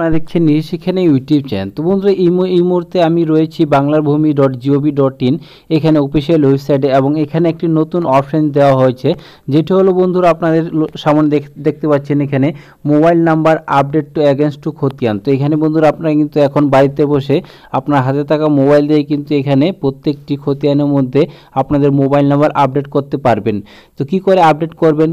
আপনারা দেখছেন নিজ শিক্ষা ইউটিউব চ্যানেল। তো বন্ধুরা এই মুহূর্তে আমি রয়েছি banglarbhumi.gov.in এখানে অফিসিয়াল ওয়েবসাইটে এবং এখানে একটি নতুন অপশন দেওয়া হয়েছে, যেটি হলো বন্ধুরা আপনাদের সামনে দেখতে পাচ্ছেন এখানে mobile number update to against to খতিয়ান। তো এখানে বন্ধুরা আপনারা কিন্তু এখন বাড়িতে বসে আপনার হাতে থাকা মোবাইল দিয়ে কিন্তু এখানে প্রত্যেকটি খতিয়ানের মধ্যে আপনাদের মোবাইল নাম্বার আপডেট করতে পারবেন। তো কি করে আপডেট করবেন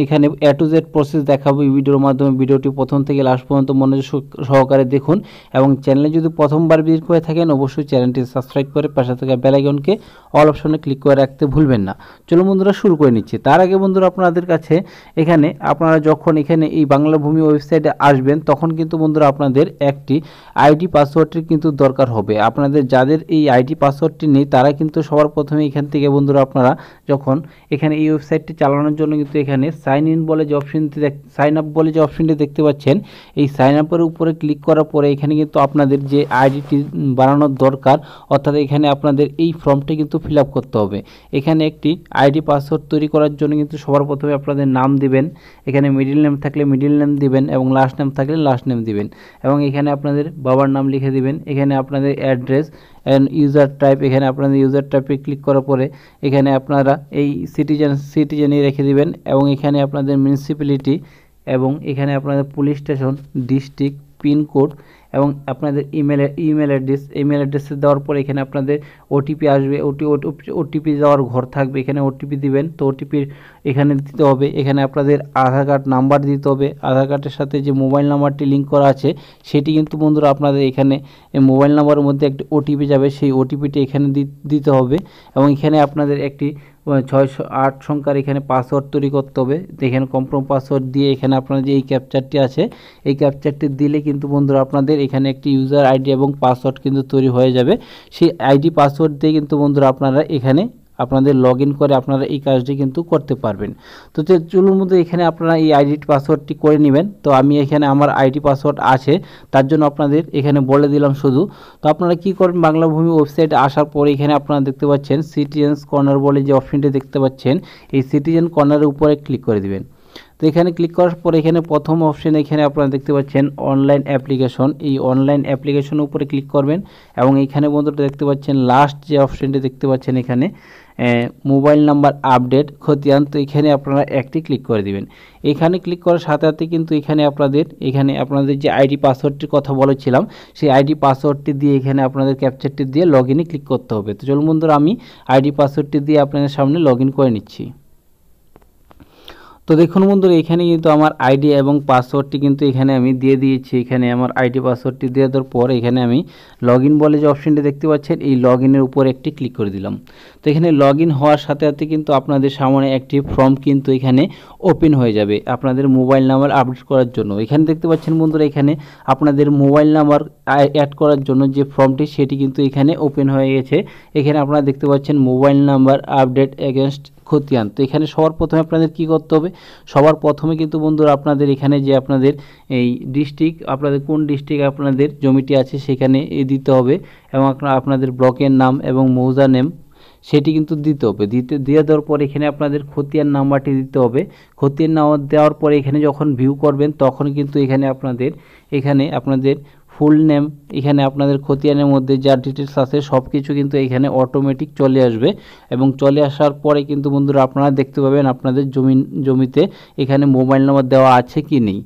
এখানে A to Z প্রসেস দেখাবো এই ভিডিওর মাধ্যমে। ভিডিওটি প্রথম থেকে লাস্ট পর্যন্ত মনোযোগ সহকারে দেখুন এবং চ্যানেলে যদি প্রথমবার ভিজিট করে থাকেন অবশ্যই চ্যানেলটি সাবস্ক্রাইব করে পাশে থাকা বেল আইকনকে অল অপশনে ক্লিক করে রাখতে ভুলবেন না। চলো বন্ধুরা শুরু করে নিচ্ছি। তার আগে বন্ধুরা আপনাদের কাছে এখানে আপনারা যখন এখানে এই বাংলা ভূমি ওয়েবসাইটে আসবেন তখন কিন্তু বন্ধুরা আপনাদের একটি আইডি পাসওয়ার্ডের কিন্তু দরকার হবে। আপনাদের যাদের এই আইডি পাসওয়ার্ডটি নেই তারা কিন্তু সবার প্রথমে এখান থেকে বন্ধুরা আপনারা যখন এখানে এই ওয়েবসাইটটি চালানোর জন্য কিন্তু এখানে সাইন ইন বলে যে অপশনটি সাইন আপ বলে যে অপশনটি দেখতে পাচ্ছেন, এই সাইন আপের উপরে ক্লিক করার পরে এখানে কিন্তু আপনাদের যে আইডিটি বানানোর দরকার অর্থাৎ এখানে আপনাদের এই ফর্মটি কিন্তু ফিল আপ করতে হবে। এখানে একটি আইডি পাসওয়ার্ড তৈরি করার জন্য কিন্তু সবার প্রথমে আপনাদের নাম দিবেন, এখানে মিডিল নেম থাকলে মিডিল নেম দিবেন এবং লাস্ট নেম থাকলে লাস্ট নেম দিবেন এবং এখানে আপনাদের বাবার নাম লিখে দিবেন। এখানে আপনাদের অ্যাড্রেস অ্যান্ড ইউজার টাইপ, এখানে আপনাদের ইউজার টাইপে ক্লিক করার পরে এখানে আপনারা এই সিটিজেনই রেখে দিবেন এবং এখানে আপনাদের মিউনিসিপ্যালিটি এবং এখানে আপনাদের পুলিশ স্টেশন, ডিস্ট্রিক্ট, পিনকোড এবং আপনাদের ইমেল অ্যাড্রেসে দেওয়ার পর এখানে আপনাদের ওটিপি আসবে, ওটিপি দেওয়ার ঘর থাকবে, এখানে ওটিপি দিবেন। তো ওটিপির এখানে দিতে হবে, এখানে আপনাদের আধার কার্ড নাম্বার দিতে হবে, আধার কার্ডের সাথে যে মোবাইল নাম্বারটি লিঙ্ক করা আছে সেটি কিন্তু বন্ধুরা আপনাদের এখানে মোবাইল নাম্বারের মধ্যে একটি ওটিপি যাবে, সেই ওটিপিটি এখানে দিতে হবে এবং এখানে আপনাদের একটি 608 সংখ্যার এখানে পাসওয়ার্ড তৈরি করতে হবে। এখানে কনফার্ম পাসওয়ার্ড দিয়ে এখানে আপনার যে এই ক্যাপচারটি আছে এই ক্যাপচারটি দিলে কিন্তু বন্ধুরা আপনাদের এখানে একটি ইউজার আইডি এবং পাসওয়ার্ড কিন্তু তৈরি হয়ে যাবে। সেই আইডি পাসওয়ার্ড দিয়ে কিন্তু বন্ধুরা আপনারা এখানে আপনাদের লগ ইন করে আপনারা এই কাজটি কিন্তু করতে পারবেন। তো চলুন মধ্যে এখানে আপনারা এই আইডি পাসওয়ার্ডটি করে নেবেন। তো আমি এখানে আমার আইডি পাসওয়ার্ড আছে তার জন্য আপনাদের এখানে বলে দিলাম শুধু। তো আপনারা কি করবেন, বাংলা ভূমি ওয়েবসাইটে আসার পরে এখানে আপনারা দেখতে পাচ্ছেন সিটিজেন্স কর্নার বলে যে অপশনটি দেখতে পাচ্ছেন, এই সিটিজেন কর্নারের উপরে ক্লিক করে দিবেন। তো এখানে ক্লিক করার পরে এখানে প্রথম অপশন এখানে আপনারা দেখতে পাচ্ছেন অনলাইন অ্যাপ্লিকেশন, এই অনলাইন অ্যাপ্লিকেশনের উপরে ক্লিক করবেন এবং এইখানে বন্ধুরা দেখতে পাচ্ছেন লাস্ট যে অপশনটি দেখতে পাচ্ছেন এখানে মোবাইল নাম্বার আপডেট খতিয়ান। তো এখানে আপনারা একটি ক্লিক করে দিবেন। এখানে ক্লিক করার সাথে সাথে কিন্তু এখানে আপনাদের যে আইডি পাসওয়ার্ডটির কথা বলেছিলাম সেই আইডি পাসওয়ার্ডটি দিয়ে এখানে আপনাদের ক্যাপচারটি দিয়ে লগ ইনে ক্লিক করতে হবে। তো চলুন বন্ধুরা আমি আইডি পাসওয়ার্ডটি দিয়ে আপনাদের সামনে লগ ইন করে নিচ্ছি। তো দেখুন বন্ধুরা এখানে কিন্তু আমার আইডি এবং পাসওয়ার্ডটি কিন্তু এখানে আমি দিয়ে দিয়েছি। এখানে আমার আইডি পাসওয়ার্ডটি দিয়ে দেওয়ার পর এখানে আমি লগ ইন বলে যে অপশনটি দেখতে পাচ্ছেন এই লগ ইনের উপর একটি ক্লিক করে দিলাম। তো এখানে লগ ইন হওয়ার সাথে সাথে কিন্তু আপনাদের সামনে একটি ফর্ম কিন্তু এখানে ওপেন হয়ে যাবে আপনাদের মোবাইল নাম্বার আপডেট করার জন্য। এখানে দেখতে পাচ্ছেন বন্ধুরা এখানে আপনাদের মোবাইল নাম্বার অ্যাড করার জন্য যে ফর্মটি সেটি কিন্তু এখানে ওপেন হয়ে গেছে। এখানে আপনারা দেখতে পাচ্ছেন মোবাইল নাম্বার আপডেট এগেইনস্ট খতিয়ান। তো এখানে সবার প্রথমে আপনাদের কি করতে হবে, সবার প্রথমে কিন্তু বন্ধুরা আপনাদের এখানে যে আপনাদের এই ডিস্ট্রিক্ট, আপনাদের কোন ডিস্ট্রিক্টে আপনাদের জমিটি আছে সেখানে দিতে হবে এবং আপনাদের ব্লকের নাম এবং মৌজা নেম সেটি কিন্তু দিতে হবে। দিয়ে দেওয়ার পর এখানে আপনাদের খতিয়ান নাম্বারটি দিতে হবে। খতিয়ান নাম্বার দেওয়ার পরে এখানে যখন ভিউ করবেন তখন কিন্তু এখানে আপনাদের ফুল নেম, এখানে আপনাদের খতিয়ানের মধ্যে যা ডিটেলস আছে সব কিছু কিন্তু এখানে অটোমেটিক চলে আসবে এবং চলে আসার পরে কিন্তু বন্ধুরা আপনারা দেখতে পাবেন আপনাদের জমিতে এখানে মোবাইল নাম্বার দেওয়া আছে কি নেই।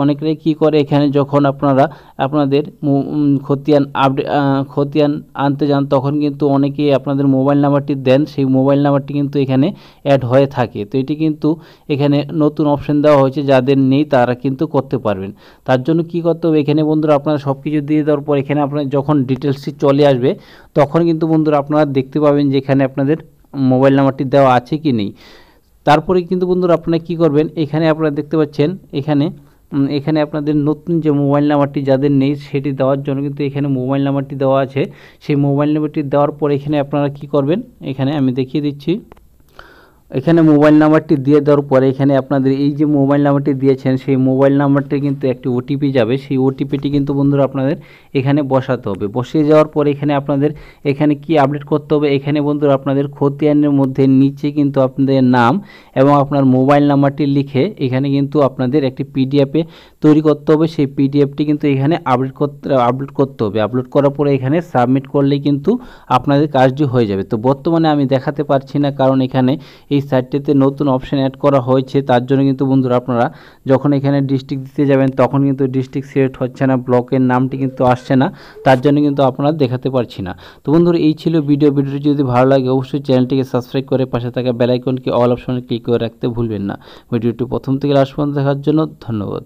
অনেকরাই কি করে এখানে যখন আপনারা আপনাদের খতিয়ান আনতে যান তখন কিন্তু অনেকেই আপনাদের মোবাইল নাম্বারটি দেন, সেই মোবাইল নাম্বারটি কিন্তু এখানে অ্যাড হয়ে থাকে। তো এটি কিন্তু এখানে নতুন অপশন দেওয়া হয়েছে, যাদের নেই তারা কিন্তু করতে পারবেন। তার জন্য কি করতে হবে, এখানে বন্ধুরা আপনারা সব কিছু দিয়ে দেওয়ার পর এখানে আপনার যখন ডিটেলসটি চলে আসবে তখন কিন্তু বন্ধুরা আপনারা দেখতে পাবেন যে এখানে আপনাদের মোবাইল নাম্বারটি দেওয়া আছে কি নেই। তারপরে কিন্তু বন্ধুরা আপনারা কি করবেন, এখানে আপনারা দেখতে পাচ্ছেন এখানে আপনাদের নতুন যে মোবাইল নাম্বারটি যাদের নেই সেটি দেওয়ার জন্য কিন্তু এখানে মোবাইল নাম্বারটি দেওয়া আছে। সেই মোবাইল নাম্বারটি দেওয়ার পর এখানে আপনারা কি করবেন, এখানে আমি দেখিয়ে দিচ্ছি। এখানে মোবাইল নাম্বারটি দিয়ে দেওয়ার পরে এখানে আপনাদের এই যে মোবাইল নাম্বারটি দিয়েছেন সেই মোবাইল নাম্বারটি কিন্তু একটি ওটিপি যাবে, সেই ওটিপিটি কিন্তু বন্ধুরা আপনাদের এখানে বসাতে হবে। বসিয়ে যাওয়ার পরে এখানে আপনাদের এখানে কি আপডেট করতে হবে, এখানে বন্ধুরা আপনাদের খতিয়ানের মধ্যে নিচে কিন্তু আপনাদের নাম এবং আপনার মোবাইল নাম্বারটি লিখে এখানে কিন্তু আপনাদের একটি পিডিএফে তৈরি করতে হবে। সেই পিডিএফটি কিন্তু এখানে আপলোড করতে হবে। আপলোড করার পরে এখানে সাবমিট করলেই কিন্তু আপনাদের কাজটি হয়ে যাবে। তো বর্তমানে আমি দেখাতে পারছি না, কারণ এখানে এই সাইটটিতে নতুন অপশন অ্যাড করা হয়েছে, তার জন্য কিন্তু বন্ধুরা আপনারা যখন এখানে ডিস্ট্রিক্ট দিতে যাবেন তখন কিন্তু ডিস্ট্রিক্ট সিলেক্ট হচ্ছে না, ব্লকের নামটি কিন্তু আসছে না, তার জন্য কিন্তু আপনারা দেখাতে পারছি না। তো বন্ধুরা এই ছিল ভিডিওটি যদি ভালো লাগে অবশ্যই চ্যানেলটিকে সাবস্ক্রাইব করে পাশে থাকা বেল আইকনকে অল অপশনে ক্লিক করে রাখতে ভুলবেন না। ভিডিওটি প্রথম থেকে লাস্ট পর্যন্ত দেখার জন্য ধন্যবাদ।